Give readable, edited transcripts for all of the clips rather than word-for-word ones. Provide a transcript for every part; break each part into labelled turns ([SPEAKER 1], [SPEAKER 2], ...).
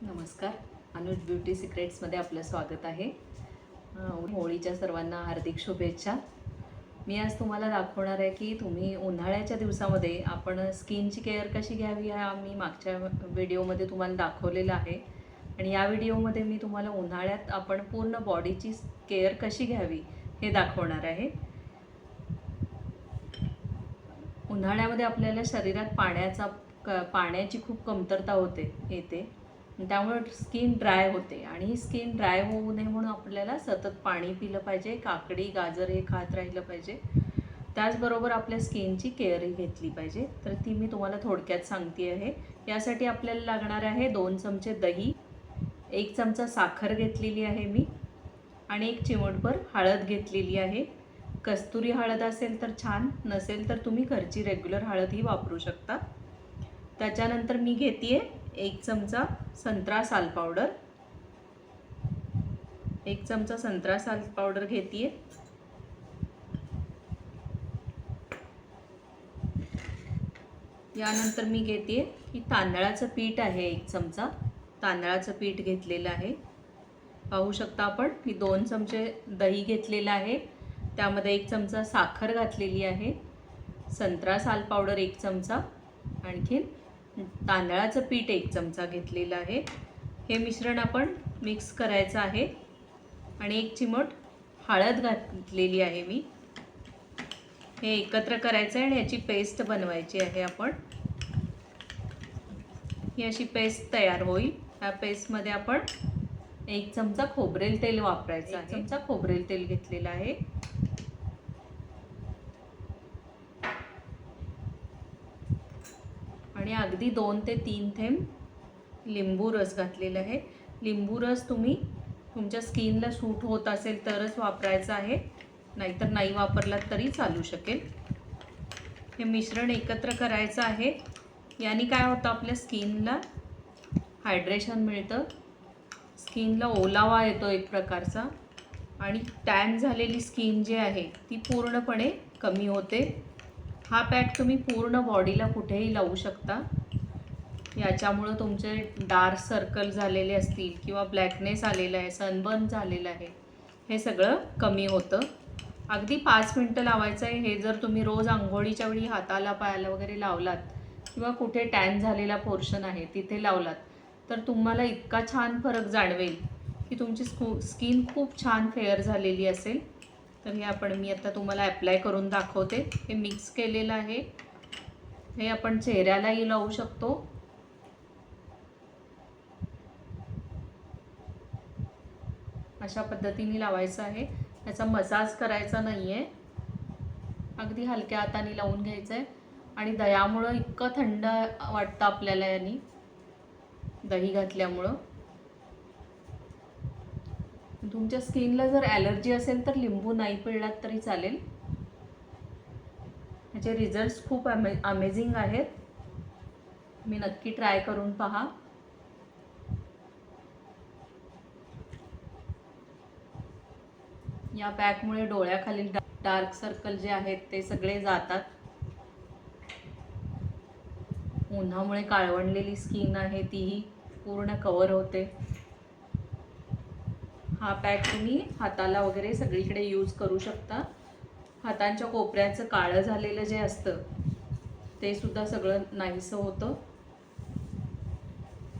[SPEAKER 1] नमस्कार. अनुज ब्युटी सिक्रेट्समध्ये आपलं स्वागत आहे. होळीच्या सर्वांना हार्दिक शुभेच्छा. मी आज तुम्हाला दाखवणार आहे की तुम्ही उन्हाळ्याच्या दिवसामध्ये आपण स्किनची केअर कशी घ्यावी हा मी मागच्या व्हिडिओमध्ये तुम्हाला दाखवलेलं आहे. आणि या व्हिडिओमध्ये मी तुम्हाला उन्हाळ्यात आपण पूर्ण बॉडीची केअर कशी घ्यावी हे दाखवणार आहे. उन्हाळ्यामध्ये आपल्याला शरीरात पाण्याची खूप कमतरता येते. त्यामुळे स्किन ड्राय होते आणि ही स्किन ड्राय होऊ नये म्हणून आपल्याला सतत पाणी पिलं पाहिजे. काकडी गाजर हे खात राहिलं पाहिजे. त्याचबरोबर आपल्या स्किनची केअरही घेतली पाहिजे. तर ती मी तुम्हाला थोडक्यात सांगते आहे. यासाठी आपल्याला लागणार आहे 2 चमचे दही, 1 चमचा साखर घेतलेली आहे मी आणि 1 चिमूटभर हळद घेतलेली आहे. कस्तुरी हळद असेल तर छान, नसेल तर तुम्ही घरची रेग्युलर हळदही वापरू शकता. त्याच्यानंतर मी घेते 1 चमचा संत्रा साल पावडर, 1 चमचा संत्रा साल पावडर घेते. यानंतर मी घेते की तांदळाचं पीठ आहे. 1 चमचा तांदळाचं पीठ घेतलेलं आहे. पाहू शकता आपण की 2 चमचे दही घेतलेलं आहे. त्यामध्ये 1 चमचा साखर घातलेली आहे, संत्रा साल पावडर 1 चमचा, आणखीन तांदळाचं पीठ 1 चमचा घेतलेलं आहे. हे मिश्रण आपण मिक्स करायचं आहे आणि 1 चिमूट हळद घातलेली आहे मी. हे एकत्र करायचं आहे आणि याची पेस्ट बनवायची आहे. आपण ही अशी पेस्ट तयार होईल. या पेस्टमध्ये आपण 1 चमचा खोबरेल तेल वापरायचं आहे. 1 चमचा खोबरेल तेल घेतलेलं आहे. आणि अगदी 2 ते 3 थेंब लिंबू रस घातलेला आहे. लिंबू रस तुम्ही तुमच्या स्किनला सूट होत असेल तरच वापरायचा आहे, नाहीतर नाही वापरलात तरी चालू शकेल. हे मिश्रण एकत्र करायचं आहे. याने काय होतं, आपल्या स्किनला हायड्रेशन मिळतं, स्किनला ओलावा येतो एक प्रकारचा, आणि टॅन झालेली स्किन जी आहे ती पूर्णपणे कमी होते. हा पॅक तुम्ही पूर्ण बॉडीला कुठेही लावू शकता. याच्यामुळं तुमचे डार्क सर्कल झालेले असतील किंवा ब्लॅकनेस आलेला आहे, सनबर्न झालेलं आहे, हे सगळं कमी होतं. अगदी 5 मिनटं लावायचं आहे. हे जर तुम्ही रोज अंघोळीच्या वेळी हाताला पायाला वगैरे लावलात किंवा कुठे टॅन झालेला पोर्शन आहे तिथे लावलात तर तुम्हाला इतका छान फरक जाणवेल की तुमची स्किन खूप छान फेअर झालेली असेल. तर हे मी आता तुम्हाला ॲप्लाय करून दाखवते. हे मिक्स केलेलं आहे. हे आपण चेहऱ्यालाही लावू शकतो. अशा पद्धतीने लावायचं आहे. त्याचा मसाज करायचा नाही आहे, अगदी हलक्या हाताने लावून घ्यायचं आहे. आणि दह्यामुळं इतकं थंड वाटतं आपल्याला, याने दही घातल्यामुळं. तुमच्या स्किनला जर ॲलर्जी असेल तर लिंबू नाही पिळलात तरी चालेल. ह्याचे रिझल्ट्स खूप अमेझिंग आहेत. मी नक्की ट्राय करून पहा. या पॅकमुळे डोळ्याखालील डार्क सर्कल जे आहेत ते सगळे जातात. उन्हामुळे काळवंडलेली स्किन आहे तीही पूर्ण कव्हर होते. हा पॅक तुम्ही हाताला वगैरे सगळीकडे यूज करू शकता. हातांच्या कोपऱ्याचं काळं झालेलं जे असतं ते सुद्धा सगळं नाहीसं होतं.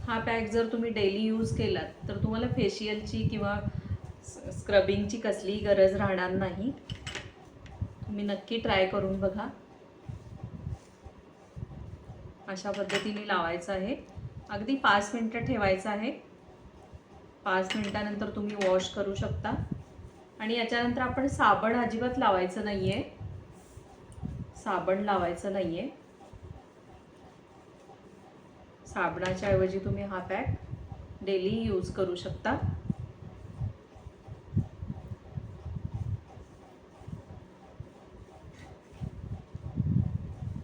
[SPEAKER 1] हा पॅक जर तुम्ही डेली यूज केलात तर तुम्हाला फेशियलची किंवा स्क्रबिंगची कसलीही गरज राहणार नाही. तुम्ही नक्की ट्राय करून बघा. अशा पद्धतीने लावायचं आहे. अगदी 5 मिनटं ठेवायचं आहे. 5 मिनटानंतर तुम्ही वॉश करू शकता. आणि याच्यानंतर आपण साबण अजिबात लावायचं नाही आहे. साबण लावायचं नाही आहे. साबणाच्या ऐवजी तुम्ही हा पॅक डेली यूज करू शकता.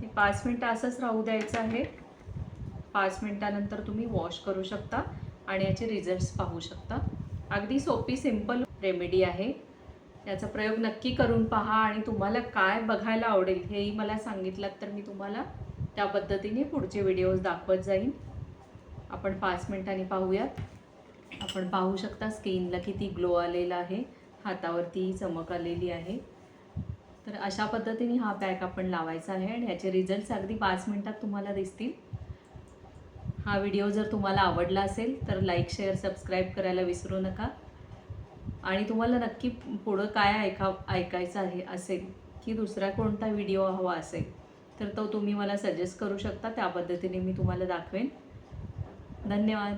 [SPEAKER 1] हे 5 मिनटं असंच राहू द्यायचं आहे. 5 मिनटानंतर तुम्ही वॉश करू शकता आणि याचे रिझल्ट्स पाहू शकता. अगदी सोपी सिंपल रेमेडी आहे. याचा प्रयोग नक्की करून पहा आणि तुम्हाला काय बघायला आवडेल हेही मला सांगितलं तर मी तुम्हाला त्या पद्धतीने पुढचे व्हिडिओज दाखवत जाईन. आपण 5 मिनिटांनी पाहूयात. आपण पाहू शकता स्किनला किती ग्लो आलेला आहे, हातावरती चमक आलेली आहे. तर अशा पद्धतीने हा पॅक आपण लावायचा आहे आणि याचे रिझल्ट्स अगदी 5 मिनिटात तुम्हाला दिसतील. हा व्हिडिओ जर तुम्हाला आवडला असेल तर लाईक, शेअर, सबस्क्राईब करायला विसरू नका. आणि तुम्हाला नक्की पुढं काय ऐकायचं आहे असेल की दुसरा कोणता व्हिडिओ हवा असेल तर तो तुम्ही मला सजेस्ट करू शकता. त्या पद्धतीने मी तुम्हाला दाखवेन. धन्यवाद.